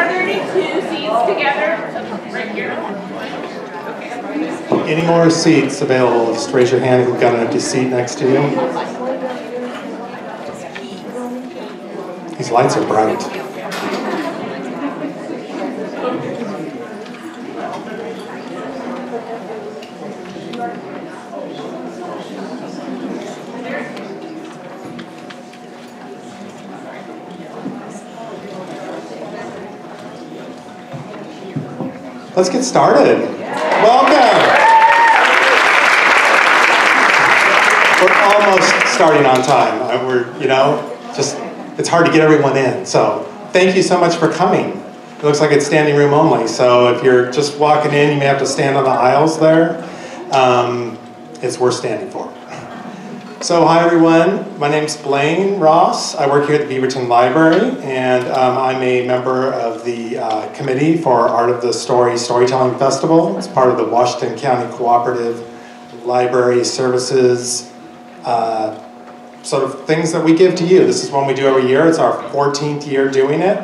there any two seats together? Right here? Any more seats available? Just raise your hand if you've got an empty seat next to you. These lights are bright. Let's get started. Welcome. We're almost starting on time. It's hard to get everyone in. So thank you so much for coming. It looks like it's standing room only. So if you're just walking in, you may have to stand on the aisles there. It's worth standing for. So hi everyone, my name's Blaine Ross. I work here at the Beaverton Library, and I'm a member of the committee for Art of the Storytelling Festival. It's part of the Washington County Cooperative Library Services sort of things that we give to you. This is one we do every year. It's our 14th year doing it.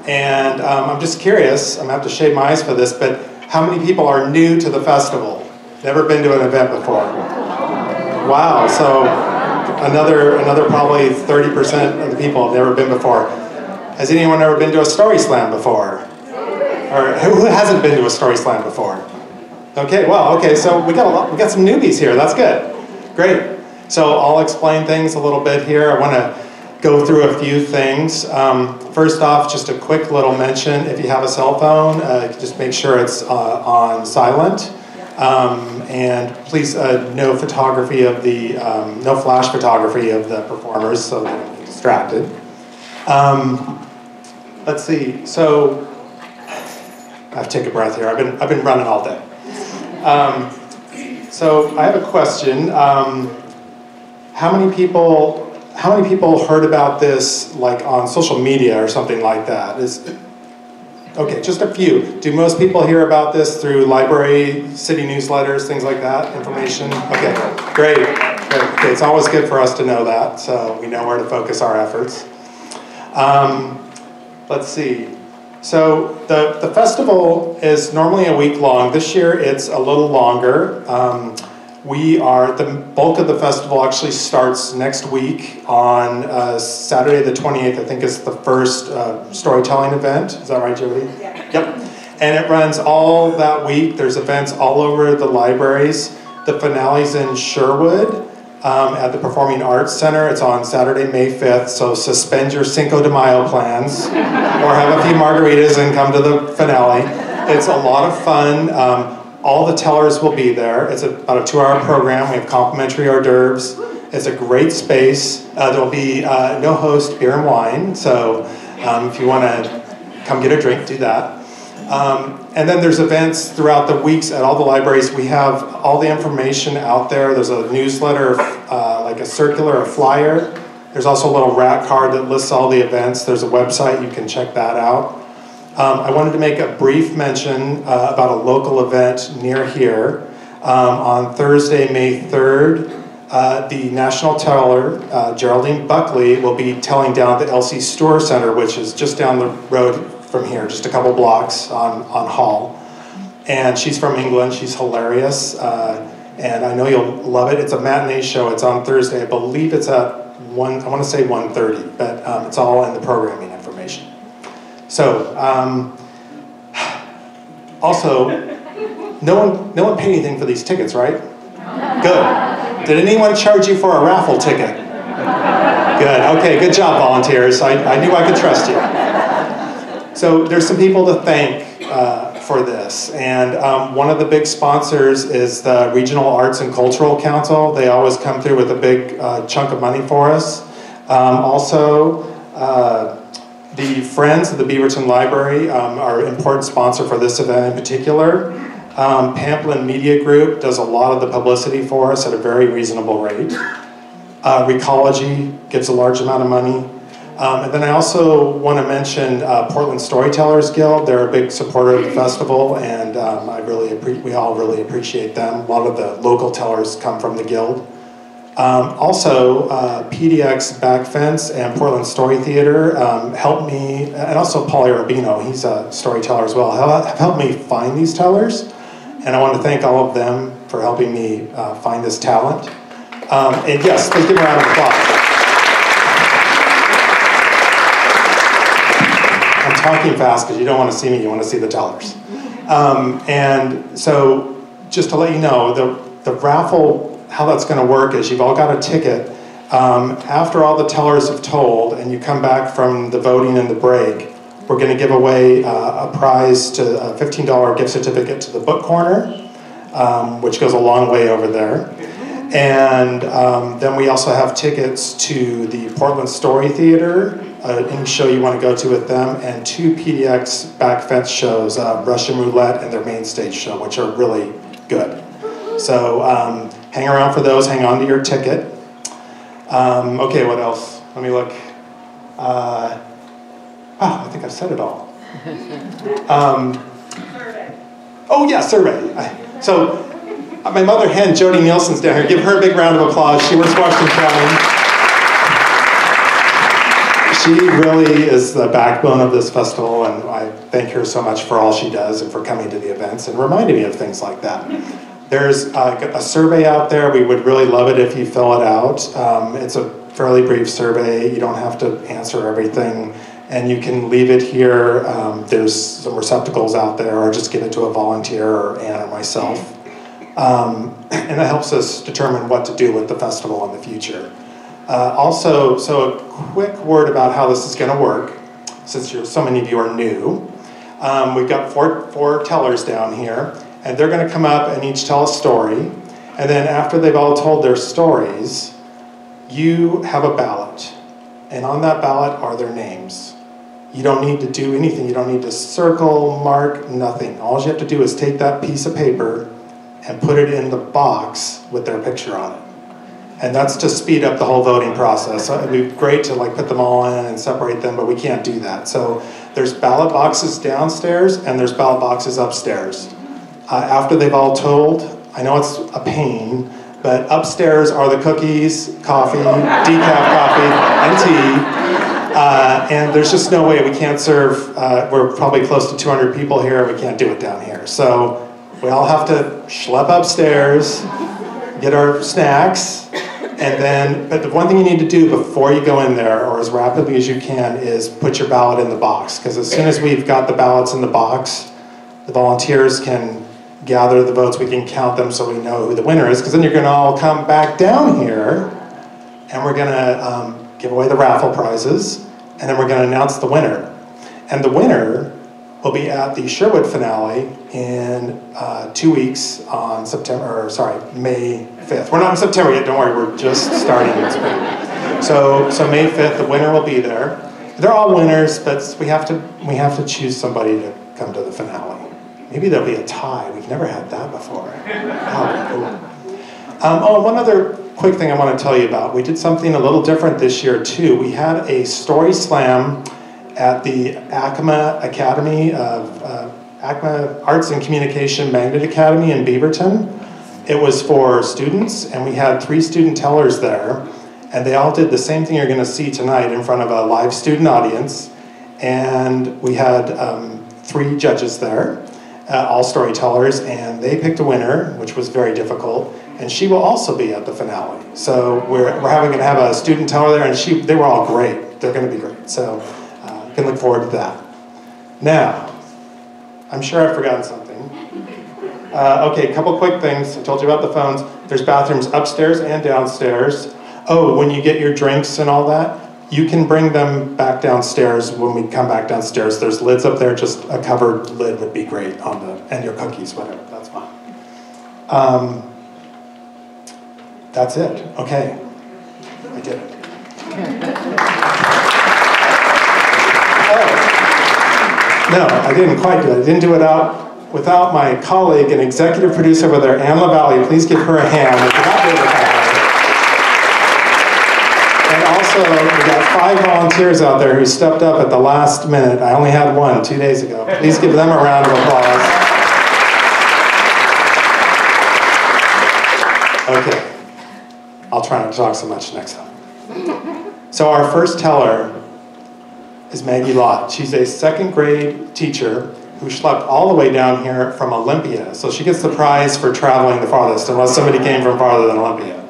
And I'm just curious, I'm gonna have to shade my eyes for this, but how many people are new to the festival? Never been to an event before? Wow, so another probably 30% of the people have never been before. Has anyone ever been to a Story Slam before? Or who hasn't been to a Story Slam before? Okay, well, okay, so we got some newbies here. That's good. Great. So I'll explain things a little bit here. I want to go through a few things. First off, just a quick little mention. If you have a cell phone, just make sure it's on silent. And please no photography of the, no flash photography of the performers, so they don't get distracted. Let's see, so, I have to take a breath here. I've been running all day. So I have a question. How many people heard about this like on social media or something like that? Okay, just a few. Do most people hear about this through library, city newsletters, things like that, information? Okay, great. Okay, it's always good for us to know that, so we know where to focus our efforts. Let's see. So the festival is normally a week long. This year it's a little longer. The bulk of the festival actually starts next week on Saturday the 28th, I think is the first storytelling event. Is that right, Jody? Yeah. Yep. And it runs all that week. There's events all over the libraries. The finale's in Sherwood at the Performing Arts Center. It's on Saturday, May 5th, so suspend your Cinco de Mayo plans or have a few margaritas and come to the finale. It's a lot of fun. All the tellers will be there. It's about a 2-hour program. We have complimentary hors d'oeuvres. It's a great space. There'll be no host, beer and wine. So if you want to come get a drink, do that. And then there's events throughout the weeks at all the libraries. We have all the information out there. There's a newsletter, like a circular, a flyer. There's also a little rat card that lists all the events. There's a website. You can check that out. I wanted to make a brief mention about a local event near here. On Thursday, May 3rd, the national teller, Geraldine Buckley, will be telling down at the LC Store Center, which is just down the road from here, just a couple blocks on Hall. And she's from England. She's hilarious, and I know you'll love it. It's a matinee show. It's on Thursday. I believe it's at I want to say 1:30, but it's all in the programming information. So, also, no one paid anything for these tickets, right? Good. Did anyone charge you for a raffle ticket? Good. Okay, good job, volunteers. I knew I could trust you. So there's some people to thank for this, and one of the big sponsors is the Regional Arts and Cultural Council. They always come through with a big chunk of money for us. Also, the Friends of the Beaverton Library are an important sponsor for this event in particular. Pamplin Media Group does a lot of the publicity for us at a very reasonable rate. Recology gives a large amount of money. And then I also want to mention Portland Storytellers Guild. They're a big supporter of the festival, and we all really appreciate them. A lot of the local tellers come from the guild. Also, PDX Back Fence and Portland Story Theater helped me, and also Paul Arabino, he's a storyteller as well, have helped me find these tellers. And I want to thank all of them for helping me find this talent. And yes, let's give a round of applause. I'm talking fast because you don't want to see me, you want to see the tellers. And so, just to let you know, the raffle, how that's going to work is you've all got a ticket. After all the tellers have told and you come back from the voting and the break, we're going to give away a prize to a $15 gift certificate to the Book Corner, which goes a long way over there. And then we also have tickets to the Portland Story Theater, any show you want to go to with them, and 2 PDX Back Fence shows, Russian Roulette and their main stage show, which are really good. So hang around for those, hang on to your ticket. Okay, what else? Let me look. I think I've said it all. Survey. Oh yeah, survey. So my mother hen, Jody Nielsen's down here. Give her a big round of applause. She works Washington County. She really is the backbone of this festival, and I thank her so much for all she does and for coming to the events and reminding me of things like that. There's a survey out there. We would really love it if you fill it out. It's a fairly brief survey. You don't have to answer everything, and you can leave it here. There's some receptacles out there, or just give it to a volunteer, or Ann or myself. And that helps us determine what to do with the festival in the future. Also, so a quick word about how this is going to work, since so many of you are new. We've got four tellers down here, and they're going to come up and each tell a story. And then after they've all told their stories, you have a ballot. And on that ballot are their names. You don't need to do anything. You don't need to circle, mark, nothing. All you have to do is take that piece of paper and put it in the box with their picture on it. And that's to speed up the whole voting process. So it'd be great to put them all in and separate them, but we can't do that. So there's ballot boxes downstairs and there's ballot boxes upstairs. After they've all told, I know it's a pain, but upstairs are the cookies, coffee, decaf coffee, and tea. And there's just no way we can't serve, we're probably close to 200 people here, we can't do it down here. So we all have to schlep upstairs, get our snacks, and then, but the one thing you need to do before you go in there, or as rapidly as you can, is put your ballot in the box. Because as soon as we've got the ballots in the box, the volunteers can gather the votes, we can count them so we know who the winner is, because then you're going to all come back down here, and we're going to give away the raffle prizes, and then we're going to announce the winner. And the winner will be at the Sherwood finale in 2 weeks on May 5th. We're not in September yet, don't worry, we're just starting in spring. So May 5th, the winner will be there. They're all winners, but we have to choose somebody to come to the finale. Maybe there'll be a tie. We've never had that before. Cool. One other quick thing I want to tell you about. We did something a little different this year too. We had a Story Slam at the ACMA Academy of ACMA Arts and Communication Magnet Academy in Beaverton. It was for students, and we had 3 student tellers there, and they all did the same thing you're going to see tonight in front of a live student audience. And we had 3 judges there, all storytellers, and they picked a winner, which was very difficult. And she will also be at the finale. So we're going to have a student teller there, and they were all great. They're going to be great. So you can look forward to that. Now, I'm sure I've forgotten something. Okay, a couple quick things. I told you about the phones. There's bathrooms upstairs and downstairs. Oh, when you get your drinks and all that, you can bring them back downstairs when we come back downstairs. There's lids up there, just a covered lid would be great on and your cookies, whatever, that's fine. That's it, okay. I did it. Oh, no, I didn't quite do it. I didn't do it without my colleague and executive producer over there, Ann LaValle. Please give her a hand. And also, we got 5 volunteers out there who stepped up at the last minute. I only had 1 2 days ago. Please give them a round of applause. Okay. I'll try not to talk so much next time. So our first teller is Maggie Lott. She's a second grade teacher who schlepped all the way down here from Olympia. So she gets the prize for traveling the farthest, unless somebody came from farther than Olympia.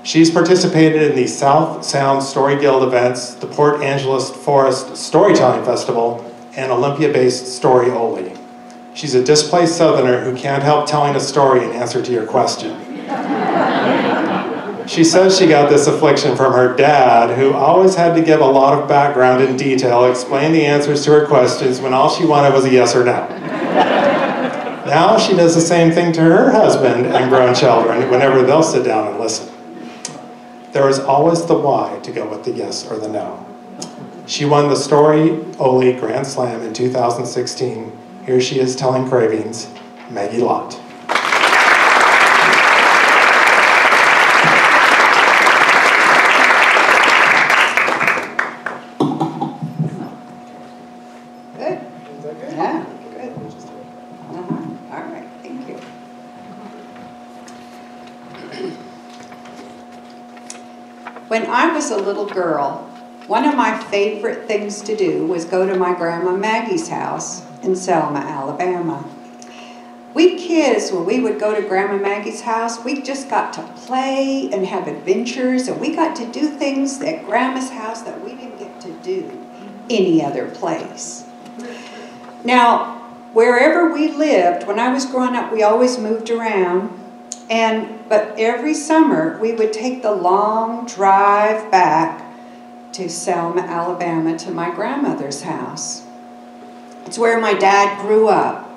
She's participated in the South Sound Story Guild events, the Port Angeles Forest Storytelling Festival, and Olympia-based Story Oli. She's a displaced Southerner who can't help telling a story in answer to your question. She says she got this affliction from her dad, who always had to give a lot of background and detail, explain the answers to her questions when all she wanted was a yes or no. Now she does the same thing to her husband and grown children whenever they'll sit down and listen. There is always the why to go with the yes or the no. She won the Story Oli Grand Slam in 2016. Here she is telling cravings, Maggie Lott. When I was a little girl, one of my favorite things to do was go to my Grandma Maggie's house in Selma, Alabama. We kids, when we would go to Grandma Maggie's house, we just got to play and have adventures, and we got to do things at Grandma's house that we didn't get to do any other place. Now, wherever we lived, when I was growing up, we always moved around. But every summer, we would take the long drive back to Selma, Alabama, to my grandmother's house. It's where my dad grew up.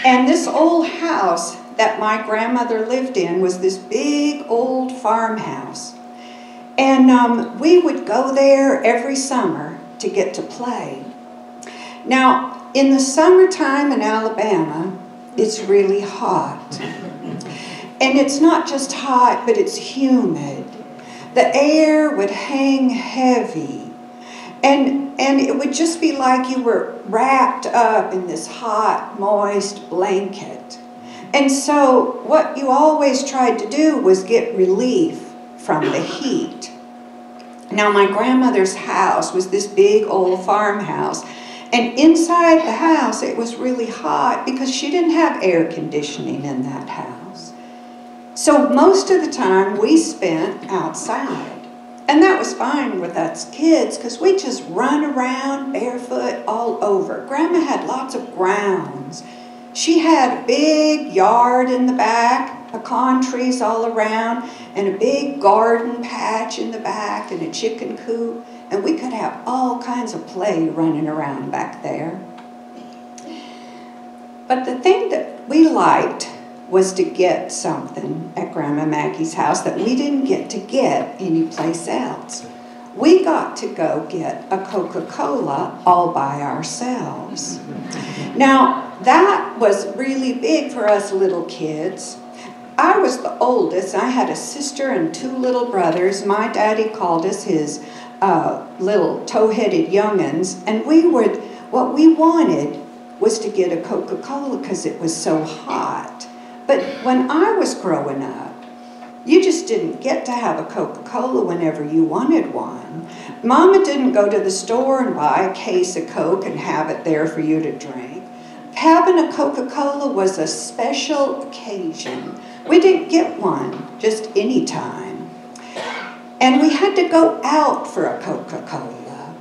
And this old house that my grandmother lived in was this big old farmhouse. And we would go there every summer to get to play. Now, in the summertime in Alabama, it's really hot. And it's not just hot, but it's humid. The air would hang heavy. And it would just be like you were wrapped up in this hot, moist blanket. And so what you always tried to do was get relief from the heat. Now, my grandmother's house was this big old farmhouse. And inside the house, it was really hot because she didn't have air conditioning in that house. So most of the time we spent outside. And that was fine with us kids because we just run around barefoot all over. Grandma had lots of grounds. She had a big yard in the back, pecan trees all around, and a big garden patch in the back, and a chicken coop. And we could have all kinds of play running around back there. But the thing that we liked was to get something at Grandma Maggie's house that we didn't get to get anyplace else. We got to go get a Coca-Cola all by ourselves. Now, that was really big for us little kids. I was the oldest. I had a sister and two little brothers. My daddy called us his little toe-headed young'uns, and what we wanted was to get a Coca-Cola because it was so hot. But when I was growing up, you just didn't get to have a Coca-Cola whenever you wanted one. Mama didn't go to the store and buy a case of Coke and have it there for you to drink. Having a Coca-Cola was a special occasion. We didn't get one just any time. And we had to go out for a Coca-Cola.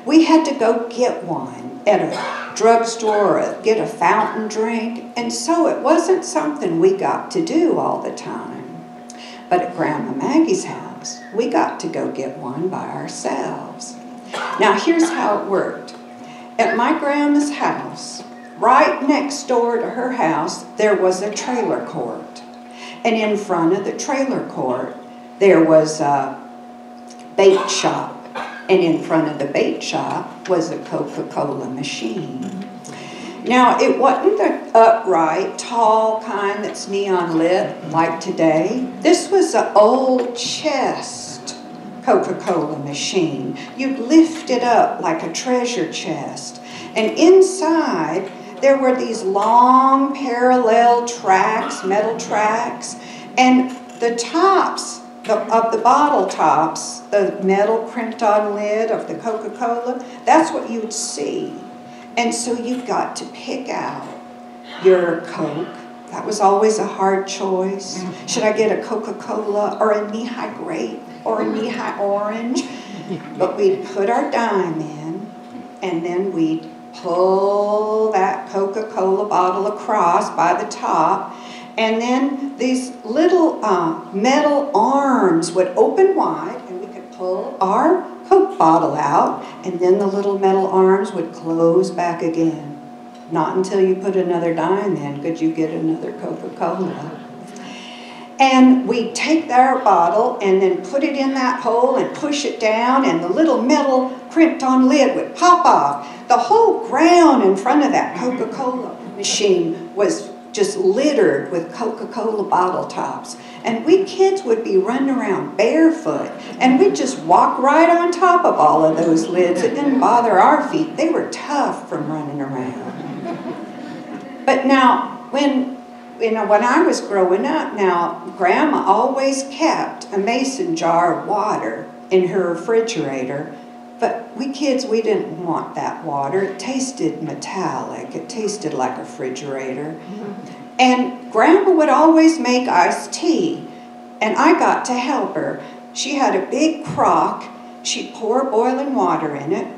We had to go get one at a drugstore or get a fountain drink. And so it wasn't something we got to do all the time. But at Grandma Maggie's house, we got to go get one by ourselves. Now here's how it worked. At my grandma's house, right next door to her house, there was a trailer court. And in front of the trailer court, there was a bait shop. And in front of the bait shop was a Coca-Cola machine. Now, it wasn't the upright, tall kind that's neon lit like today. This was an old chest Coca-Cola machine. You'd lift it up like a treasure chest. And inside, there were these long parallel tracks, metal tracks, and the tops of the bottle tops, the metal crimped-on lid of the Coca-Cola, that's what you'd see. And so you've got to pick out your Coke. That was always a hard choice. Should I get a Coca-Cola or a knee-high grape or a knee-high orange? But we'd put our dime in, and then we'd pull that Coca-Cola bottle across by the top, and then these little metal arms would open wide, and we could pull our Coke bottle out, and then the little metal arms would close back again. Not until you put another dime in could you get another Coca-Cola. And we'd take our bottle and then put it in that hole and push it down, and the little metal crimped-on lid would pop off. The whole ground in front of that Coca-Cola machine was just littered with Coca-Cola bottle tops. And we kids would be running around barefoot, and we'd just walk right on top of all of those lids. It didn't bother our feet. They were tough from running around. But now, when I was growing up, Grandma always kept a mason jar of water in her refrigerator. But we kids, we didn't want that water. It tasted metallic. It tasted like a refrigerator. And Grandma would always make iced tea, and I got to help her. She had a big crock. She'd pour boiling water in it.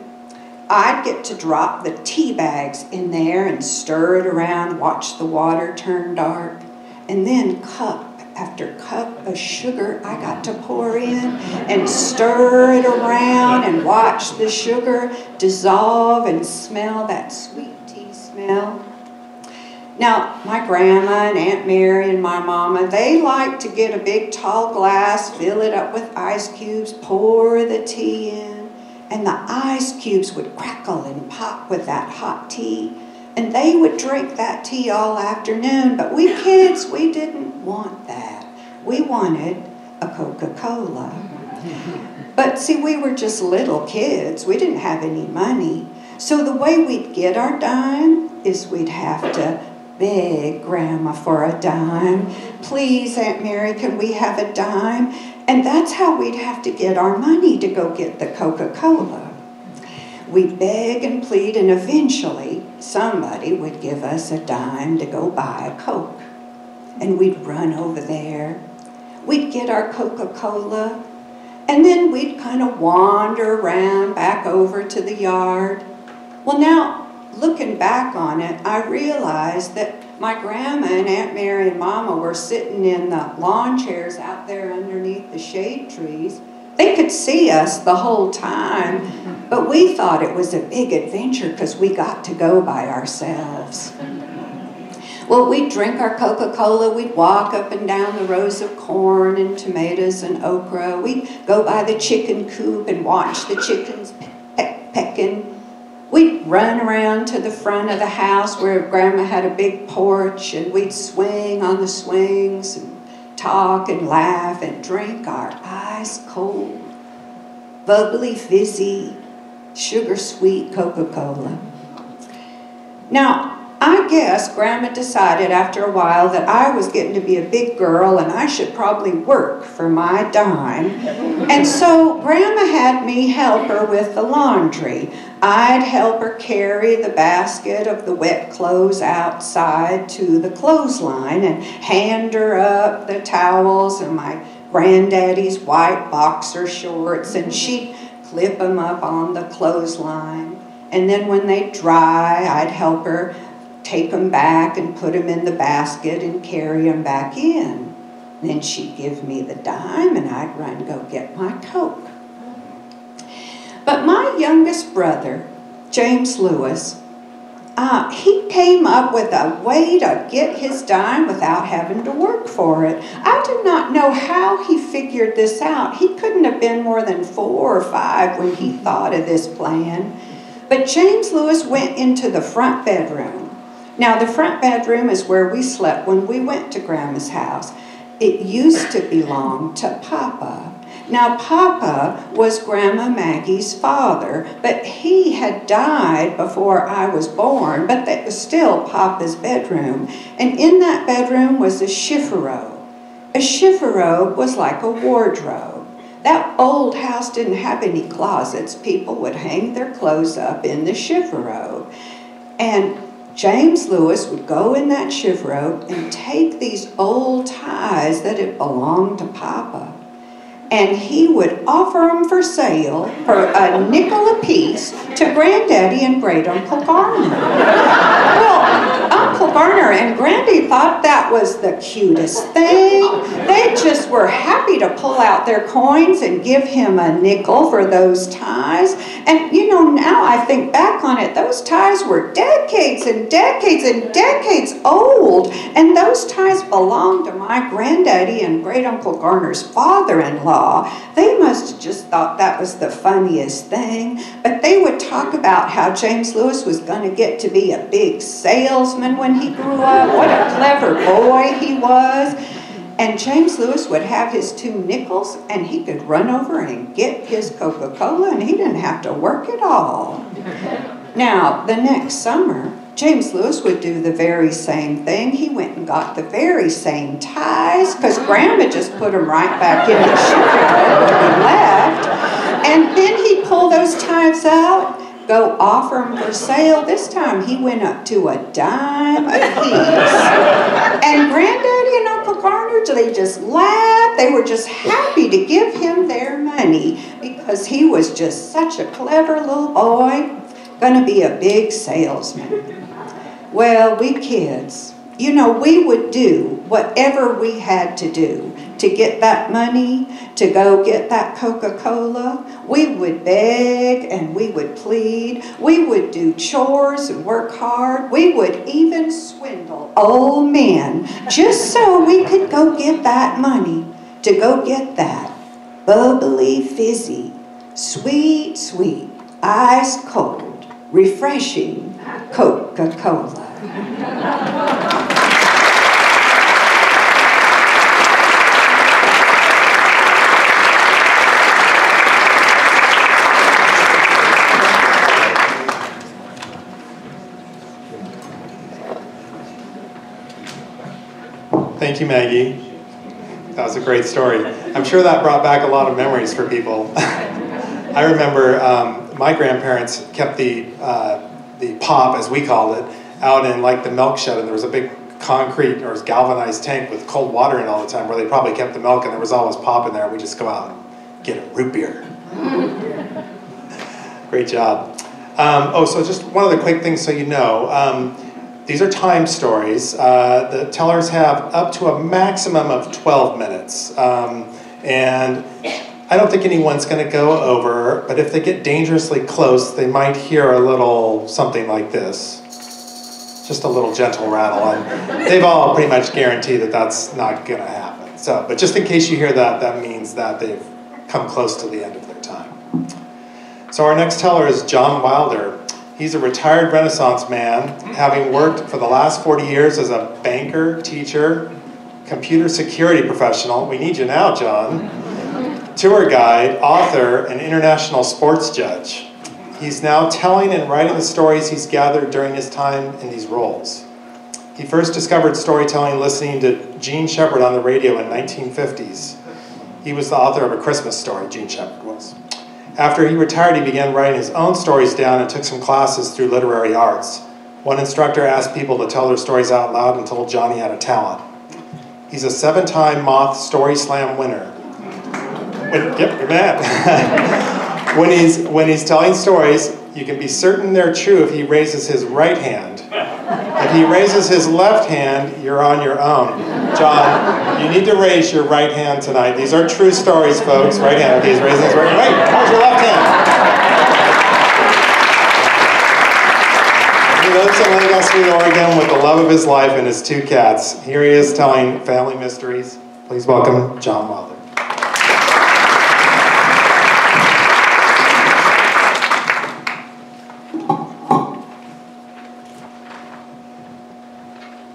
I'd get to drop the tea bags in there and stir it around, watch the water turn dark, and then cup after cup of sugar I got to pour in and stir it around and watch the sugar dissolve and smell that sweet tea smell. Now, my grandma and Aunt Mary and my mama, they liked to get a big tall glass, fill it up with ice cubes, pour the tea in, and the ice cubes would crackle and pop with that hot tea. And they would drink that tea all afternoon, but we kids, we didn't want that. We wanted a Coca-Cola. But see, we were just little kids. We didn't have any money. So the way we'd get our dime is we'd have to beg Grandma for a dime. Please, Aunt Mary, can we have a dime? And that's how we'd have to get our money to go get the Coca-Cola. We'd beg and plead, and eventually somebody would give us a dime to go buy a Coke. And we'd run over there. We'd get our Coca-Cola, and then we'd kind of wander around back over to the yard. Well, now, looking back on it, I realized that my grandma and Aunt Mary and Mama were sitting in the lawn chairs out there underneath the shade trees. They could see us the whole time, but we thought it was a big adventure because we got to go by ourselves. Well, we'd drink our Coca-Cola, we'd walk up and down the rows of corn and tomatoes and okra. We'd go by the chicken coop and watch the chickens pecking. We'd run around to the front of the house where Grandma had a big porch, and we'd swing on the swings and talk and laugh and drink our ice-cold, bubbly, fizzy, sugar-sweet Coca-Cola. Now, I guess Grandma decided after a while that I was getting to be a big girl and I should probably work for my dime. And so Grandma had me help her with the laundry. I'd help her carry the basket of the wet clothes outside to the clothesline and hand her up the towels and my granddaddy's white boxer shorts, and she'd clip them up on the clothesline. And then when they dry, I'd help her take them back and put them in the basket and carry them back in. Then she'd give me the dime and I'd run and go get my Coke. But my youngest brother, James Lewis, he came up with a way to get his dime without having to work for it. I do not know how he figured this out. He couldn't have been more than 4 or 5 when he thought of this plan. But James Lewis went into the front bedroom. Now, the front bedroom is where we slept when we went to Grandma's house. It used to belong to Papa. Now, Papa was Grandma Maggie's father, but he had died before I was born, but that was still Papa's bedroom. And in that bedroom was a chiffero. A chifforobe was like a wardrobe. That old house didn't have any closets. People would hang their clothes up in the chifforobe. And James Lewis would go in that chifforobe and take these old ties that had belonged to Papa, and he would offer them for sale for a nickel apiece to Granddaddy and Great Uncle Garner. Well, Uncle Garner and Grandy thought that was the cutest thing. They just were happy to pull out their coins and give him a nickel for those ties. And you know, now I think back on it, those ties were decades and decades and decades old. And those ties belonged to my Granddaddy and Great Uncle Garner's father-in-law. They must have just thought that was the funniest thing. But they would talk about how James Lewis was going to get to be a big salesman when he grew up. What a clever boy he was. And James Lewis would have his 2 nickels, and he could run over and get his Coca-Cola, and he didn't have to work at all. Now, the next summer, James Lewis would do the very same thing. He went and got the very same ties, because Grandma just put them right back in the chifforobe when he left. And then he'd pull those ties out, go offer them for sale. This time he went up to a dime a piece. And Granddaddy and Uncle Garner, they just laughed. They were just happy to give him their money because he was just such a clever little boy, gonna be a big salesman. Well, we kids, you know, we would do whatever we had to do to get that money, to go get that Coca-Cola. We would beg and we would plead. We would do chores and work hard. We would even swindle old men just so we could go get that money, to go get that bubbly, fizzy, sweet, sweet, ice cold, refreshing Coca-Cola. Thank you, Maggie. That was a great story. I'm sure that brought back a lot of memories for people. I remember my grandparents kept the pop, as we called it, out in like the milk shed, and there was a big concrete or galvanized tank with cold water in all the time where they probably kept the milk, and there was always pop in there. We just go out and get a root beer. Great job. So just one other quick thing so you know. These are time stories. The tellers have up to a maximum of 12 minutes. And I don't think anyone's going to go over, but if they get dangerously close, they might hear a little something like this. Just a little gentle rattle. And they've all pretty much guaranteed that that's not going to happen. So, but just in case you hear that, that means that they've come close to the end of their time. So our next teller is John Wilder. He's a retired Renaissance man, having worked for the last 40 years as a banker, teacher, computer security professional. We need you now, John. Tour guide, author, and international sports judge. He's now telling and writing the stories he's gathered during his time in these roles. He first discovered storytelling listening to Gene Shepherd on the radio in the 1950s. He was the author of A Christmas Story, Gene Shepherd was. After he retired, he began writing his own stories down and took some classes through literary arts. One instructor asked people to tell their stories out loud and told Johnny had a talent. He's a 7-time Moth Story Slam winner. Yep, you're mad. When he's telling stories, you can be certain they're true if he raises his right hand. If he raises his left hand, you're on your own. John, you need to raise your right hand tonight. These are true stories, folks. Right hand. Okay, he's raising his right hand. Wait, how's your left hand? He lives in Lake Oswego, Oregon with the love of his life and his 2 cats. Here he is telling family mysteries. Please welcome John Wilder.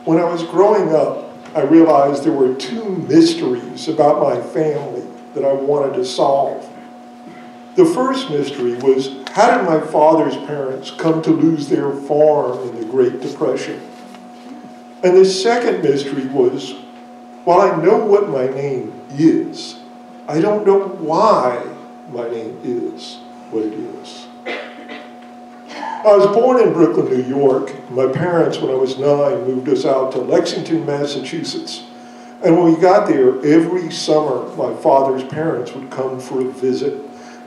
When I was growing up, I realized there were 2 mysteries about my family that I wanted to solve. The first mystery was, how did my father's parents come to lose their farm in the Great Depression? And the second mystery was, While I know what my name is, I don't know why my name is what it is. I was born in Brooklyn, New York. My parents, when I was 9, moved us out to Lexington, Massachusetts. And when we got there, every summer, my father's parents would come for a visit.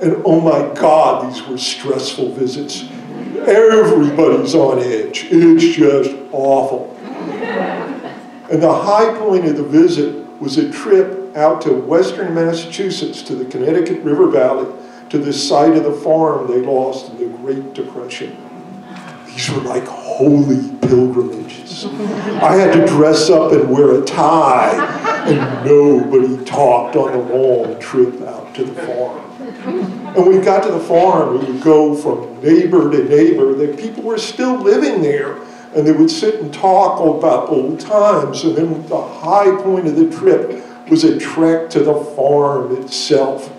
And oh my God, these were stressful visits. Everybody's on edge. It's just awful. And the high point of the visit was a trip out to western Massachusetts to the Connecticut River Valley to the site of the farm they lost in the Great Depression. These were like holy pilgrimages. I had to dress up and wear a tie, and nobody talked on the long trip out to the farm. And when we got to the farm, we would go from neighbor to neighbor. The people were still living there, and they would sit and talk about old times. And then the high point of the trip was a trek to the farm itself.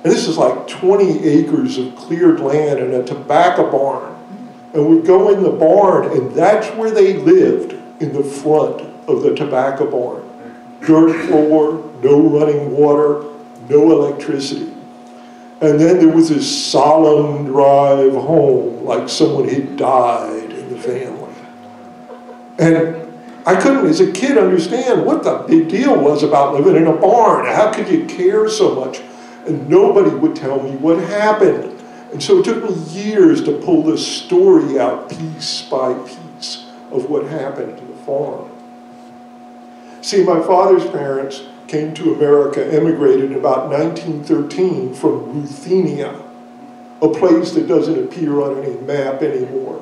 And this is like 20 acres of cleared land and a tobacco barn. And we'd go in the barn, and that's where they lived, in the front of the tobacco barn. Dirt floor, no running water, no electricity. And then there was this solemn drive home, like someone had died in the family. And I couldn't, as a kid, understand what the big deal was about living in a barn. How could you care so much? And nobody would tell me what happened. And so it took me years to pull this story out piece by piece of what happened to the farm. See, my father's parents came to America, emigrated in about 1913 from Ruthenia, a place that doesn't appear on any map anymore.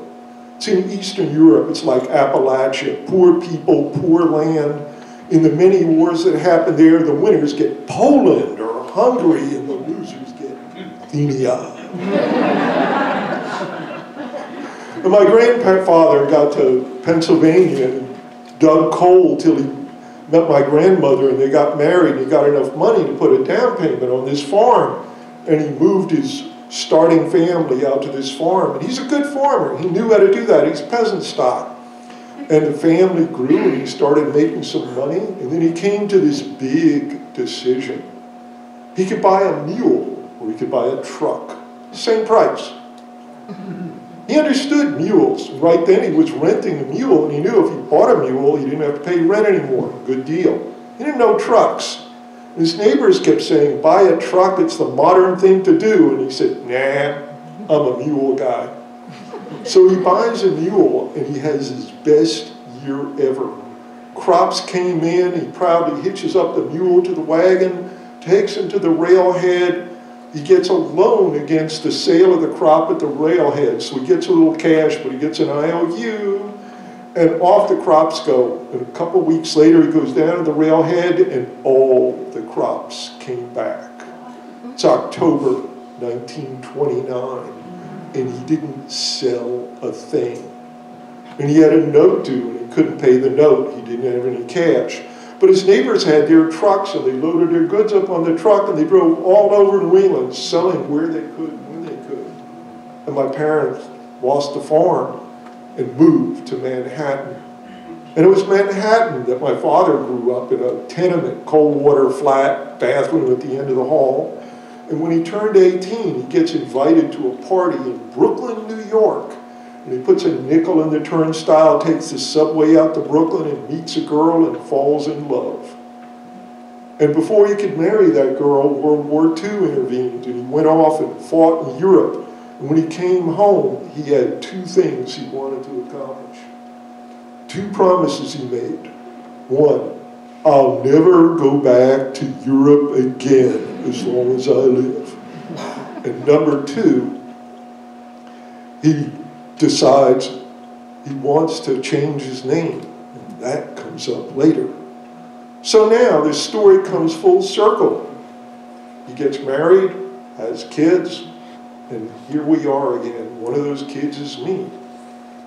It's in Eastern Europe. It's like Appalachia. Poor people, poor land. In the many wars that happened there, the winners get Poland or Hungary, and the losers get Ruthenia. And my grandfather got to Pennsylvania and dug coal till he met my grandmother, and they got married, and he got enough money to put a down payment on this farm. And he moved his starting family out to this farm. And he's a good farmer. He knew how to do that. He's peasant stock. And the family grew, and he started making some money. And then he came to this big decision. He could buy a mule, or he could buy a truck. Same price. He understood mules. Right then he was renting a mule, and he knew if he bought a mule, he didn't have to pay rent anymore. Good deal. He didn't know trucks. And his neighbors kept saying, buy a truck, it's the modern thing to do. And he said, nah, I'm a mule guy. So he buys a mule, and he has his best year ever. Crops came in, he proudly hitches up the mule to the wagon, takes him to the railhead. He gets a loan against the sale of the crop at the railhead. So he gets a little cash, but he gets an IOU, and off the crops go. And a couple weeks later, he goes down to the railhead, and all the crops came back. It's October 1929, and he didn't sell a thing. And he had a note due, and he couldn't pay the note. He didn't have any cash. But his neighbors had their trucks, and they loaded their goods up on the truck, and they drove all over New England, selling where they could, when they could. And my parents lost the farm and moved to Manhattan. And it was Manhattan that my father grew up, in a tenement, cold water flat, bathroom at the end of the hall. And when he turned 18, he gets invited to a party in Brooklyn, New York. And he puts a nickel in the turnstile, takes the subway out to Brooklyn, and meets a girl and falls in love. And before he could marry that girl, World War II intervened, and he went off and fought in Europe. And when he came home, he had two things he wanted to accomplish. Two promises he made. One, I'll never go back to Europe again as long as I live. And number two, he decides he wants to change his name, and that comes up later. So now this story comes full circle. He gets married, has kids, and here we are again. One of those kids is me.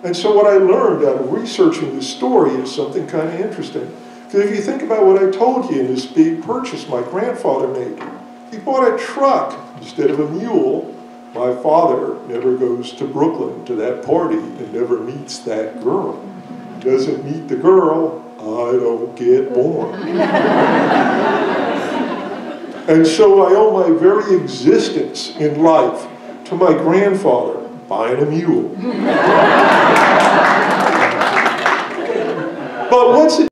And so what I learned out of researching this story is something kind of interesting. Because if you think about what I told you in this big purchase my grandfather made, he bought a truck instead of a mule. My father never goes to Brooklyn to that party and never meets that girl. Doesn't meet the girl, I don't get born. And so I owe my very existence in life to my grandfather buying a mule. But what's it